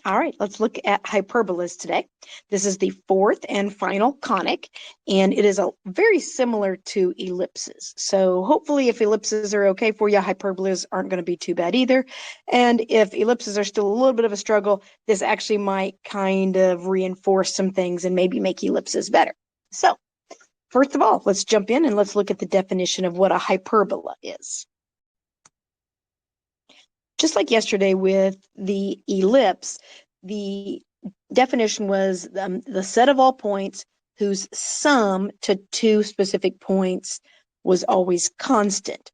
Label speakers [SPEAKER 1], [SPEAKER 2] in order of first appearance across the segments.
[SPEAKER 1] All right, let's look at hyperbolas today. This is the fourth and final conic, and it is very similar to ellipses. So hopefully if ellipses are okay for you, hyperbolas aren't going to be too bad either. And if ellipses are still a little bit of a struggle, this actually might kind of reinforce some things and maybe make ellipses better. So first of all, let's jump in and let's look at the definition of what a hyperbola is. Just like yesterday with the ellipse, the definition was the set of all points whose sum to two specific points was always constant.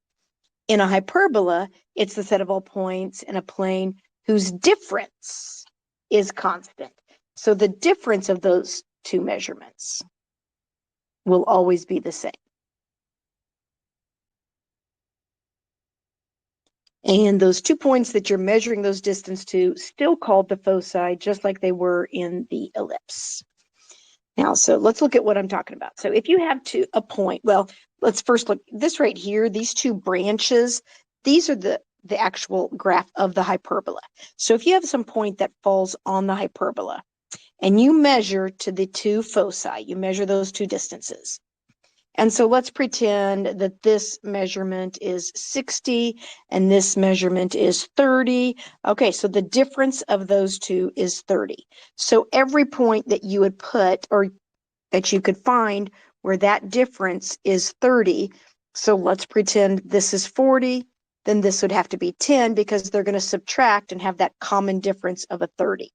[SPEAKER 1] In a hyperbola, it's the set of all points in a plane whose difference is constant. So the difference of those two measurements will always be the same. And those 2 points that you're measuring those distance to still called the foci, just like they were in the ellipse. Now, so let's look at what I'm talking about. So if you have a point, well, let's first look this right here, these two branches, these are the actual graph of the hyperbola. So if you have some point that falls on the hyperbola and you measure to the two foci, you measure those two distances. And so let's pretend that this measurement is 60 and this measurement is 30. Okay, so the difference of those two is 30. So every point that you would put or that you could find where that difference is 30, so let's pretend this is 40, then this would have to be 10 because they're going to subtract and have that common difference of a 30.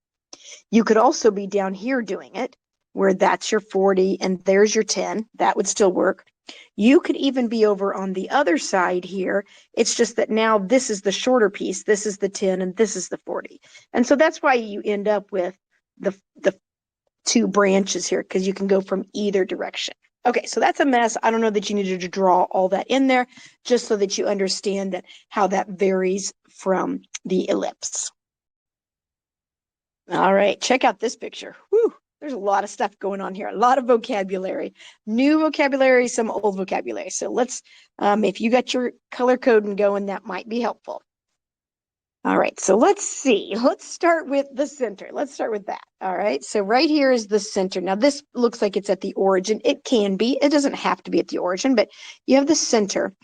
[SPEAKER 1] You could also be down here doing it, where that's your 40 and there's your 10. That would still work. You could even be over on the other side here. It's just that now this is the shorter piece. This is the 10 and this is the 40. And so that's why you end up with the two branches here, because you can go from either direction. Okay, so that's a mess. I don't know that you needed to draw all that in there, just so that you understand that how that varies from the ellipse. All right, check out this picture. Whew, there's a lot of stuff going on here, a lot of vocabulary, new vocabulary, some old vocabulary. So let's, if you got your color coding going, that might be helpful. All right, so let's see. Let's start with the center. Let's start with that. All right, so right here is the center. Now, this looks like it's at the origin. It can be. It doesn't have to be at the origin, but you have the center.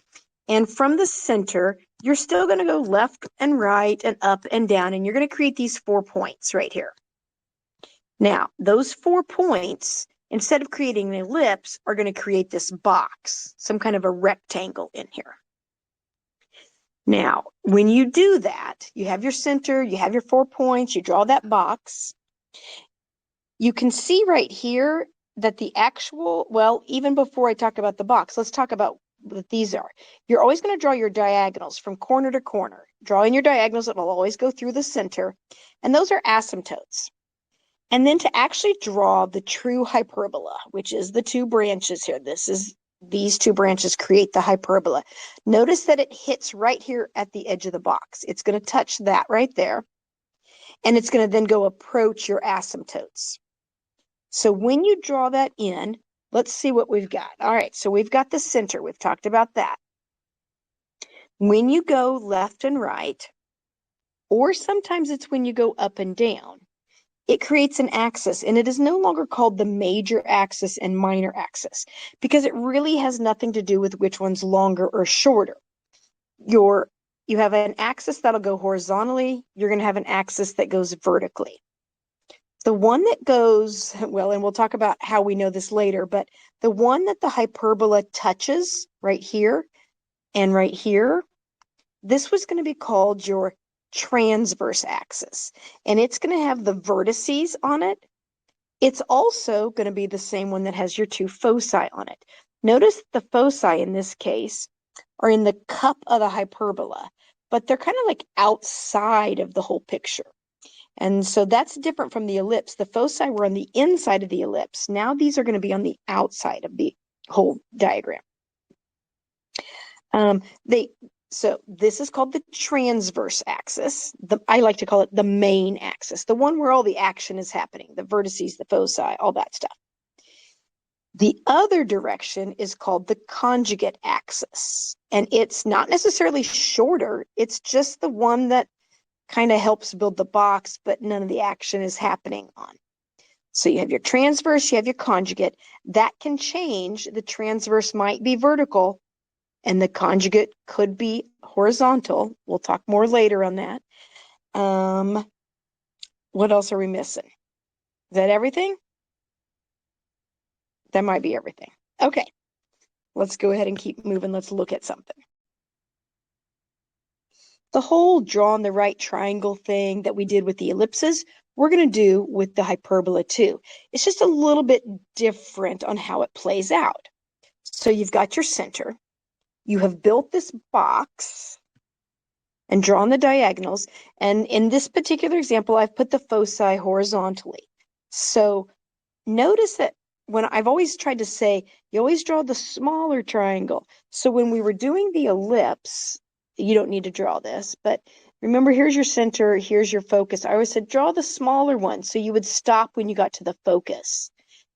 [SPEAKER 1] And from the center, you're still going to go left and right and up and down, and you're going to create these 4 points right here. Now, those 4 points, instead of creating an ellipse, are going to create this box, some kind of a rectangle in here. Now, when you do that, you have your center, you have your 4 points, you draw that box. You can see right here that the actual, well, even before I talk about the box, let's talk about what these are. You're always going to draw your diagonals from corner to corner. Drawing your diagonals, it will always go through the center, and those are asymptotes. And then to actually draw the true hyperbola, which is the 2 branches here, these 2 branches create the hyperbola. Notice that it hits right here at the edge of the box. It's going to touch that right there, and it's going to then go approach your asymptotes. So when you draw that in, let's see what we've got. All right, so we've got the center. We've talked about that. When you go left and right, or sometimes it's when you go up and down, it creates an axis, and it is no longer called the major axis and minor axis because it really has nothing to do with which one's longer or shorter. You have an axis that'll go horizontally. You're going to have an axis that goes vertically. The one that goes, well, and we'll talk about how we know this later, but the one that the hyperbola touches right here and right here, this was going to be called your transverse axis, and it's going to have the vertices on it. It's also going to be the same one that has your 2 foci on it. Notice the foci in this case are in the cup of the hyperbola, but they're kind of like outside of the whole picture. And so that's different from the ellipse. The foci were on the inside of the ellipse. Now these are going to be on the outside of the whole diagram. So this is called the transverse axis. I like to call it the main axis, the one where all the action is happening, the vertices, the foci, all that stuff. The other direction is called the conjugate axis, and it's not necessarily shorter. It's just the one that kind of helps build the box, but none of the action is happening on. So you have your transverse, you have your conjugate. That can change. The transverse might be vertical and the conjugate could be horizontal. We'll talk more later on that. What else are we missing? Is that everything? That might be everything. Okay, let's go ahead and keep moving. Let's look at something. The whole draw on the right triangle thing that we did with the ellipses, we're going to do with the hyperbola too. It's just a little bit different on how it plays out. So you've got your center. You have built this box and drawn the diagonals. And in this particular example, I've put the foci horizontally. So notice that when I've always tried to say, you always draw the smaller triangle. So when we were doing the ellipse, you don't need to draw this, but remember, here's your center, here's your focus. I always said, draw the smaller one. So you would stop when you got to the focus.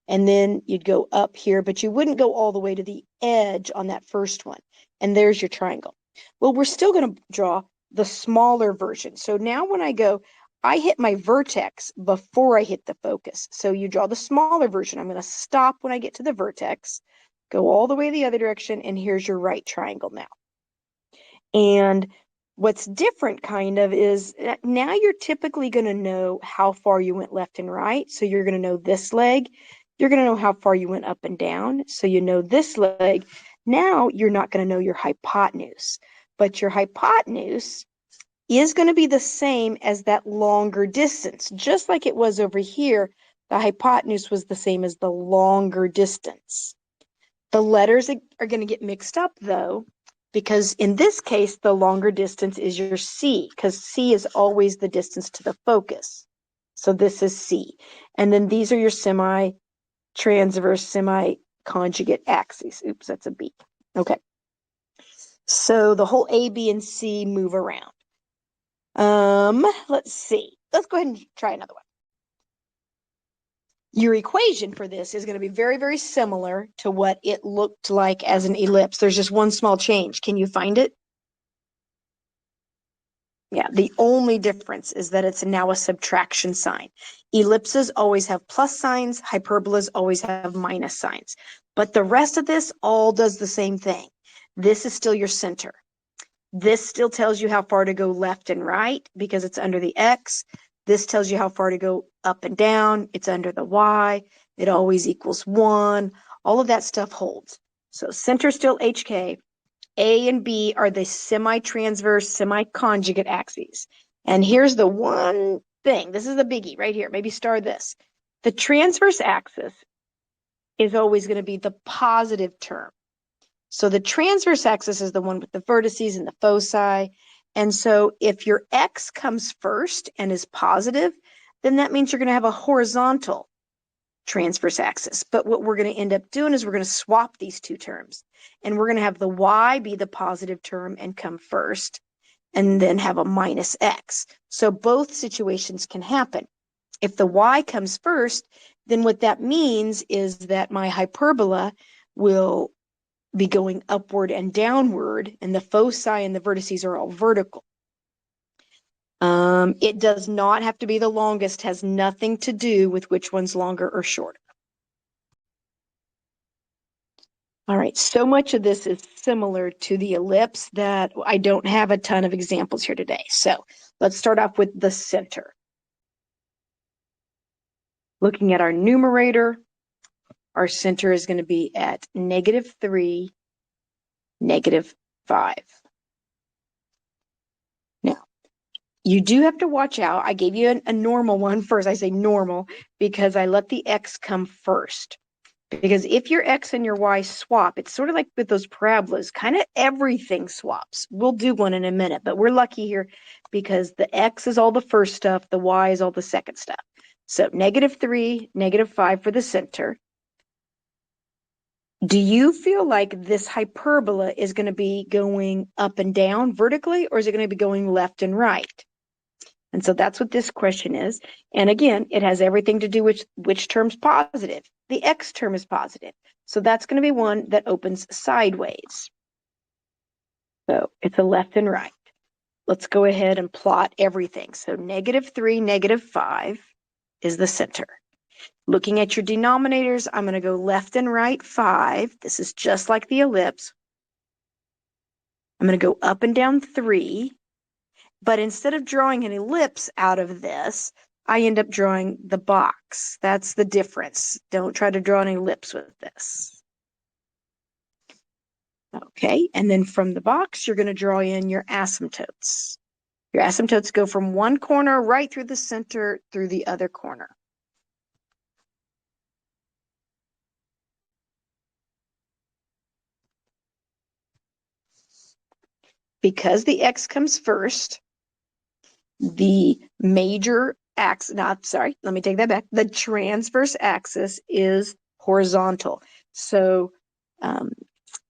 [SPEAKER 1] And then you'd go up here, but you wouldn't go all the way to the edge on that first one. And there's your triangle. Well, we're still going to draw the smaller version. So now when I go, I hit my vertex before I hit the focus. So you draw the smaller version. I'm going to stop when I get to the vertex, go all the way the other direction, and here's your right triangle now. And what's different kind of is now you're typically going to know how far you went left and right. So you're going to know this leg. You're going to know how far you went up and down. So you know this leg. Now you're not going to know your hypotenuse, but your hypotenuse is going to be the same as that longer distance. Just like it was over here, the hypotenuse was the same as the longer distance. The letters are going to get mixed up though, because in this case, the longer distance is your C, because C is always the distance to the focus. So this is C. And then these are your semi-transverse, semi-conjugate axes. Oops, that's a B. Okay. So the whole A, B, and C move around. Let's see. Let's go ahead and try another one. Your equation for this is going to be very, very similar to what it looked like as an ellipse. There's just one small change. Can you find it? Yeah, the only difference is that it's now a subtraction sign. Ellipses always have plus signs, hyperbolas always have minus signs. But the rest of this all does the same thing. This is still your center. This still tells you how far to go left and right because it's under the X. This tells you how far to go up and down. It's under the Y. It always equals 1. All of that stuff holds. So center still HK. A and B are the semi-transverse, semi-conjugate axes. And here's the one thing. This is the biggie right here. Maybe star this. The transverse axis is always going to be the positive term. So the transverse axis is the one with the vertices and the foci. And so if your X comes first and is positive, then that means you're going to have a horizontal transverse axis. But what we're going to end up doing is we're going to swap these two terms. And we're going to have the Y be the positive term and come first, and then have a minus X. So both situations can happen. If the Y comes first, then what that means is that my hyperbola will be going upward and downward, and the foci and the vertices are all vertical. It does not have to be the longest, has nothing to do with which one's longer or shorter. All right, so much of this is similar to the ellipse that I don't have a ton of examples here today. So let's start off with the center. Looking at our numerator, our center is going to be at -3, -5. Now, you do have to watch out. I gave you a normal one first. I say normal because I let the X come first. Because if your X and your Y swap, it's sort of like with those parabolas, kind of everything swaps. We'll do one in a minute, but we're lucky here because the X is all the first stuff, the Y is all the second stuff. So -3, -5 for the center. Do you feel like this hyperbola is going to be going up and down vertically, or is it going to be going left and right? And so that's what this question is. And again, it has everything to do with which term's positive. The X term is positive. So that's going to be one that opens sideways. So it's a left and right. let's go ahead and plot everything. So -3, -5 is the center. Looking at your denominators, I'm going to go left and right 5. This is just like the ellipse. I'm going to go up and down 3. But instead of drawing an ellipse out of this, I end up drawing the box. That's the difference. Don't try to draw an ellipse with this. Okay, and then from the box, you're going to draw in your asymptotes. Your asymptotes go from one corner right through the center through the other corner. Because the x comes first, the major axis, let me take that back. The transverse axis is horizontal. So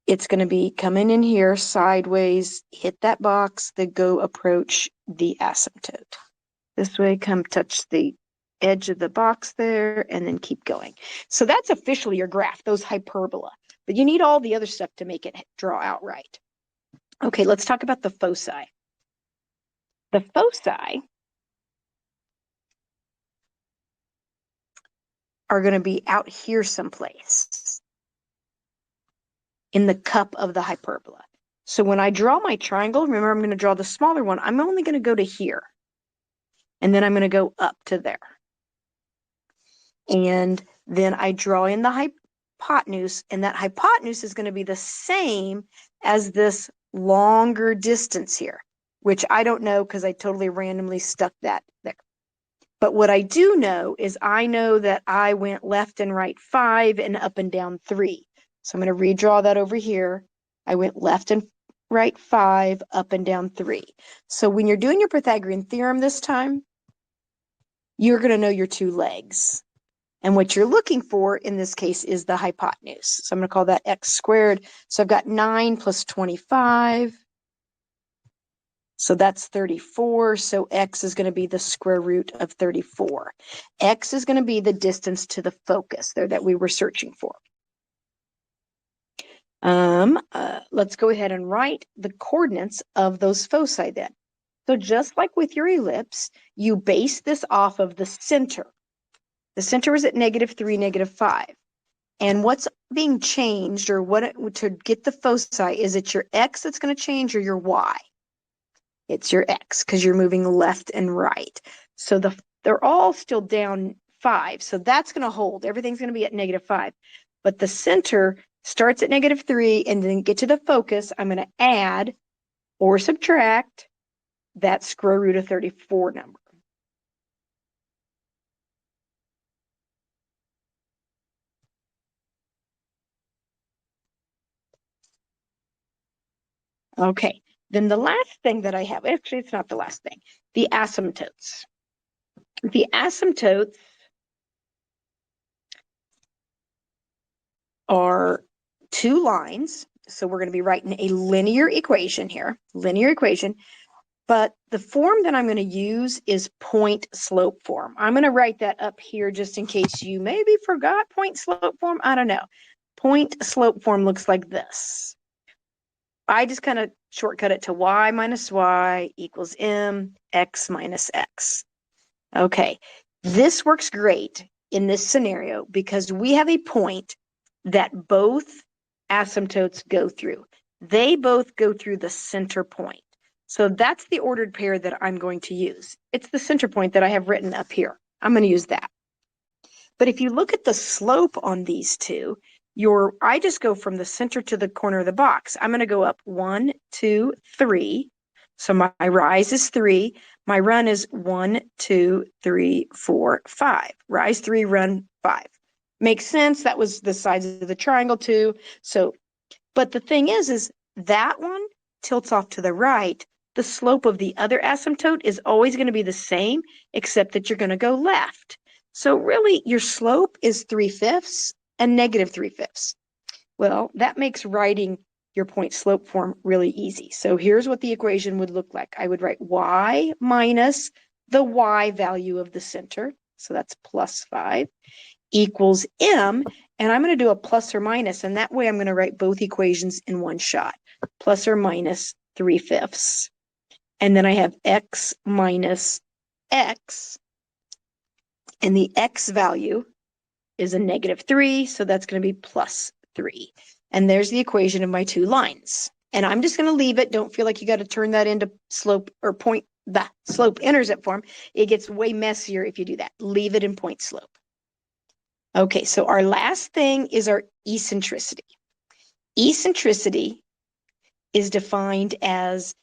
[SPEAKER 1] it's going to be coming in here sideways, hit that box, then go approach the asymptote. This way, come touch the edge of the box there, and then keep going. So that's officially your graph, those hyperbola. But you need all the other stuff to make it draw out right. Okay, let's talk about the foci. The foci are going to be out here someplace in the cup of the hyperbola. So when I draw my triangle, remember I'm going to draw the smaller one. I'm only going to go to here. And then I'm going to go up to there. And then I draw in the hypotenuse, and that hypotenuse is going to be the same as this longer distance here, which I don't know because I totally randomly stuck that there. But what I do know is I know that I went left and right 5 and up and down 3. So I'm going to redraw that over here. I went left and right 5, up and down 3. So when you're doing your Pythagorean theorem this time, you're going to know your two legs. And what you're looking for in this case is the hypotenuse. So I'm going to call that x squared. So I've got 9 plus 25. So that's 34. So x is going to be the square root of 34. X is going to be the distance to the focus there that we were searching for. Let's go ahead and write the coordinates of those foci then. So just like with your ellipse, you base this off of the center. The center is at -3, -5. And what's being changed, or to get the foci, is it your x that's going to change or your y? It's your x because you're moving left and right. So they're all still down 5. So that's going to hold. Everything's going to be at -5. But the center starts at -3 and then get to the focus. I'm going to add or subtract that square root of 34 number. Okay, then the last thing that I have, actually, it's not the last thing, the asymptotes. The asymptotes are two lines. So we're going to be writing a linear equation here, but the form that I'm going to use is point slope form. I'm going to write that up here just in case you maybe forgot point slope form. I don't know. Point slope form looks like this. I just kind of shortcut it to y minus y equals mx minus x. Okay, this works great in this scenario because we have a point that both asymptotes go through. They both go through the center point. So that's the ordered pair that I'm going to use. It's the center point that I have written up here. I'm going to use that. But if you look at the slope on these two, I just go from the center to the corner of the box. I'm going to go up 1, 2, 3. So my rise is 3. My run is 1, 2, 3, 4, 5. Rise 3, run 5. Makes sense. That was the size of the triangle too. So, but the thing is that one tilts off to the right. The slope of the other asymptote is always going to be the same, except that you're going to go left. So really, your slope is 3/5 and -3/5. Well, that makes writing your point slope form really easy. So here's what the equation would look like. I would write y minus the y value of the center. So that's +5 equals m. And I'm going to do a plus or minus. And that way I'm going to write both equations in one shot. Plus or minus 3/5. And then I have x minus x, and the x value is a -3, so that's going to be +3. And there's the equation of my two lines. And I'm just going to leave it. Don't feel like you got to turn that into slope or point, the slope-intercept form. It gets way messier if you do that. Leave it in point slope. Okay, so our last thing is our eccentricity. Eccentricity is defined as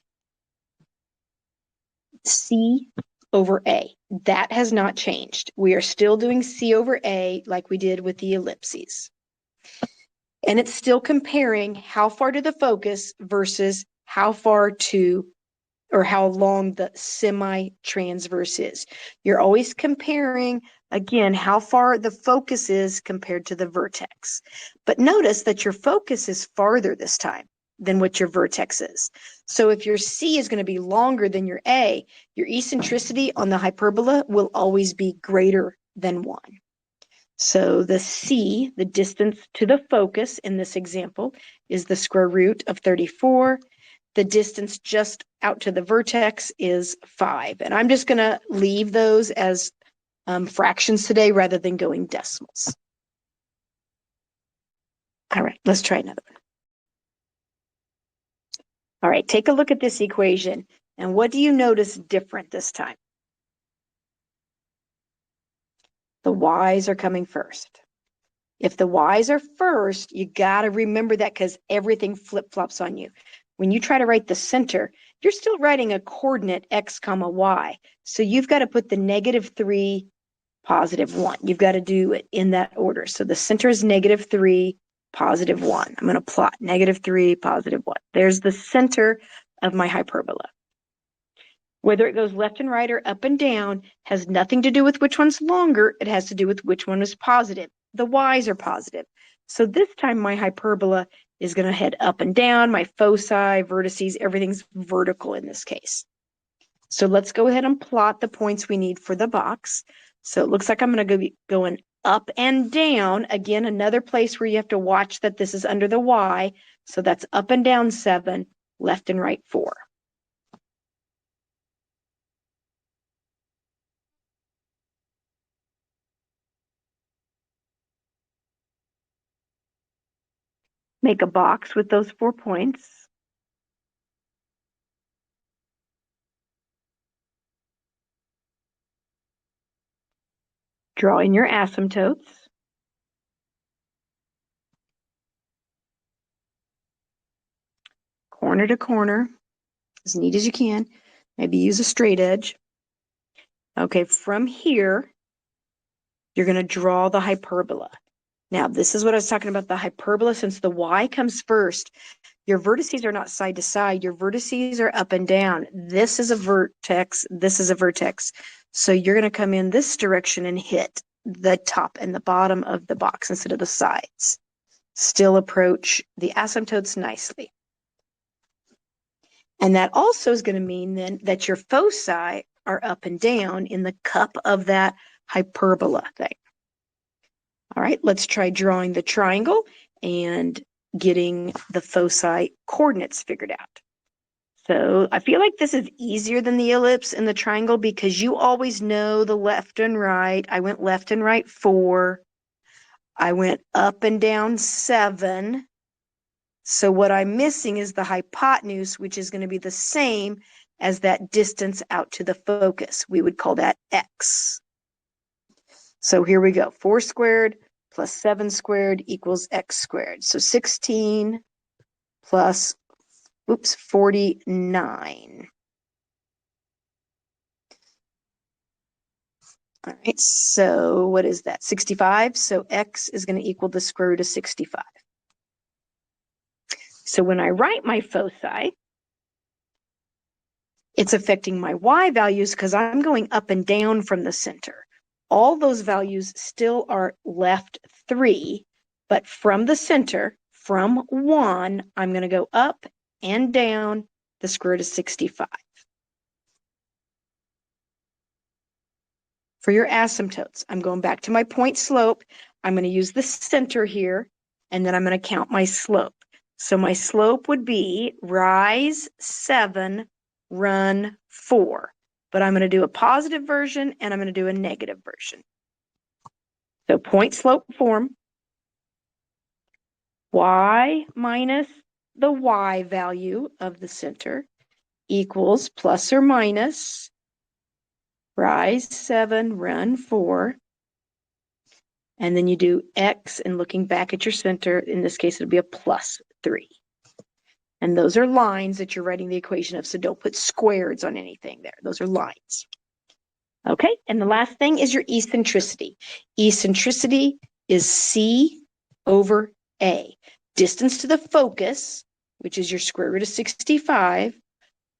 [SPEAKER 1] C over A. That has not changed. We are still doing C over A like we did with the ellipses. And it's still comparing how far to the focus versus how far to, or how long the semi-transverse is. You're always comparing, again, how far the focus is compared to the vertex. But notice that your focus is farther this time than what your vertex is. So if your C is going to be longer than your A, your eccentricity on the hyperbola will always be greater than 1. So the C, the distance to the focus in this example, is the square root of 34. The distance just out to the vertex is 5. And I'm just going to leave those as fractions today rather than going decimals. All right, let's try another one. All right, take a look at this equation. And what do you notice different this time? The y's are coming first. If the y's are first, you got to remember that because everything flip-flops on you. When you try to write the center, you're still writing a coordinate x comma y. So you've got to put the -3, +1. You've got to do it in that order. So the center is -3, +1. I'm going to plot -3, +1. There's the center of my hyperbola. Whether it goes left and right or up and down has nothing to do with which one's longer. It has to do with which one is positive. The y's are positive. So this time my hyperbola is going to head up and down. My foci, vertices, everything's vertical in this case. So let's go ahead and plot the points we need for the box. So it looks like I'm going to be going up and down. Again, another place where you have to watch that this is under the y. So that's up and down 7, left and right 4. Make a box with those 4 points. Draw in your asymptotes. Corner to corner, as neat as you can. Maybe use a straight edge. Okay, from here, you're going to draw the hyperbola. Now, this is what I was talking about, the hyperbola. Since the y comes first, your vertices are not side to side. Your vertices are up and down. This is a vertex. This is a vertex. So you're going to come in this direction and hit the top and the bottom of the box instead of the sides. Still approach the asymptotes nicely. And that also is going to mean then that your foci are up and down in the cup of that hyperbola thing. All right, let's try drawing the triangle and getting the foci coordinates figured out. So I feel like this is easier than the ellipse and the triangle because you always know the left and right. I went left and right 4. I went up and down 7. So what I'm missing is the hypotenuse, which is going to be the same as that distance out to the focus. We would call that x. So here we go. 4 squared plus 7 squared equals x squared. So 16 plus, 49. All right, so what is that? 65. So x is going to equal the square root of 65. So when I write my foci, it's affecting my y values because I'm going up and down from the center. All those values still are left 3, but from the center, from 1, I'm going to go up and down the square root of 65. For your asymptotes, I'm going back to my point slope. I'm going to use the center here, and then I'm going to count my slope. So my slope would be rise 7, run 4. But I'm going to do a positive version and I'm going to do a negative version. So point slope form, y minus the y value of the center equals plus or minus rise 7, run 4. And then you do x, and looking back at your center, in this case, it'll be a plus 3. And those are lines that you're writing the equation of, so don't put squares on anything there. Those are lines. Okay, and the last thing is your eccentricity. Eccentricity is C over A. Distance to the focus, which is your square root of 65,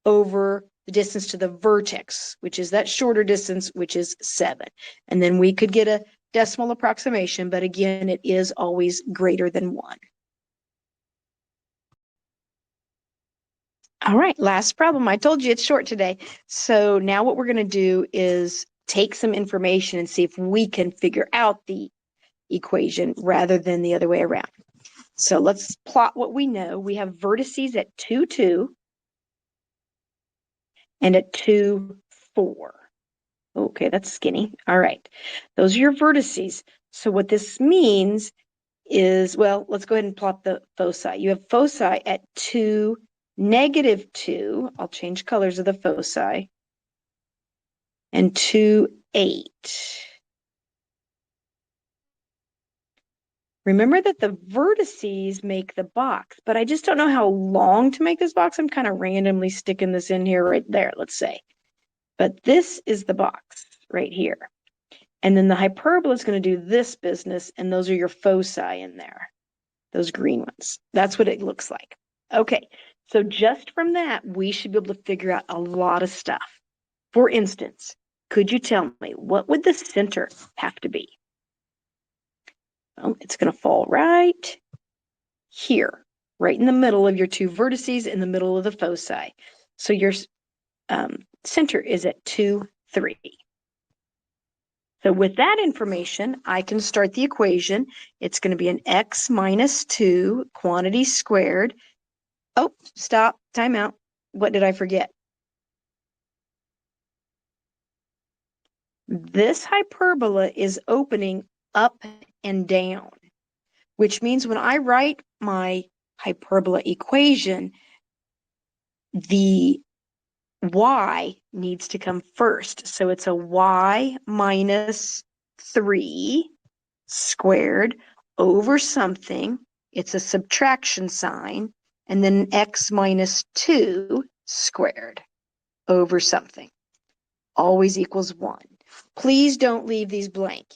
[SPEAKER 1] over the distance to the vertex, which is that shorter distance, which is 7. And then we could get a decimal approximation, but again, it is always greater than 1. All right, last problem. I told you it's short today. So now what we're going to do is take some information and see if we can figure out the equation rather than the other way around. So let's plot what we know. We have vertices at 2, 2 and at 2, 4. Okay, that's skinny. All right, those are your vertices. So what this means is, well, let's go ahead and plot the foci. You have foci at 2, negative 2. I'll change colors of the foci. And 2, 8. Remember that the vertices make the box, but I just don't know how long to make this box. I'm kind of randomly sticking this in here right there, let's say. But this is the box right here. And then the hyperbola is going to do this business, and those are your foci in there, those green ones. That's what it looks like. Okay, so just from that, we should be able to figure out a lot of stuff. For instance, could you tell me, what would the center have to be? Well, it's going to fall right here, right in the middle of your two vertices, in the middle of the foci. So your center is at 2, 3. So with that information, I can start the equation. It's going to be an x minus 2 quantity squared. Oh, stop, time out. What did I forget? This hyperbola is opening up and down, which means when I write my hyperbola equation, the y needs to come first. So it's a y minus 3 squared over something. It's a subtraction sign. And then x minus 2 squared over something. Always equals 1. Please don't leave these blank.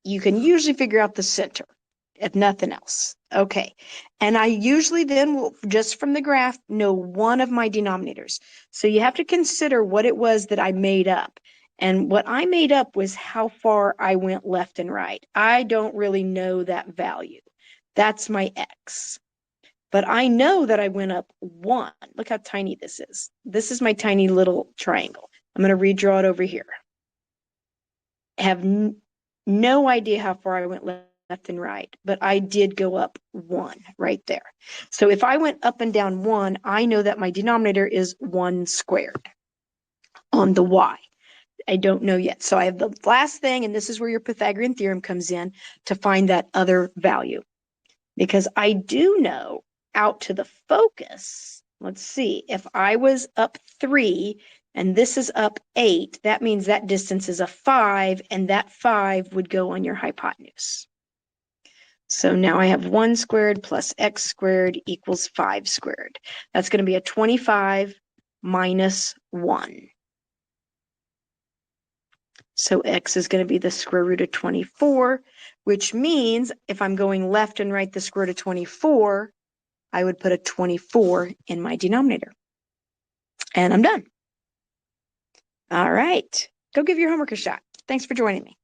[SPEAKER 1] You can usually figure out the center, if nothing else. Okay, and I usually then will, just from the graph, know one of my denominators. So you have to consider what it was that I made up. And what I made up was how far I went left and right. I don't really know that value. That's my x. But I know that I went up 1. Look how tiny this is. This is my tiny little triangle. I'm going to redraw it over here. I have no idea how far I went left and right, but I did go up 1 right there. So if I went up and down 1, I know that my denominator is 1 squared on the y. I don't know yet. So I have the last thing, and this is where your Pythagorean theorem comes in, to find that other value. Because I do know out to the focus, let's see, if I was up 3 and this is up 8, that means that distance is a 5, and that 5 would go on your hypotenuse. So now I have 1 squared plus x squared equals 5 squared. That's going to be a 25 minus 1. So x is going to be the square root of 24, which means if I'm going left and right the square root of 24, I would put a 24 in my denominator. And I'm done. All right. Go give your homework a shot. Thanks for joining me.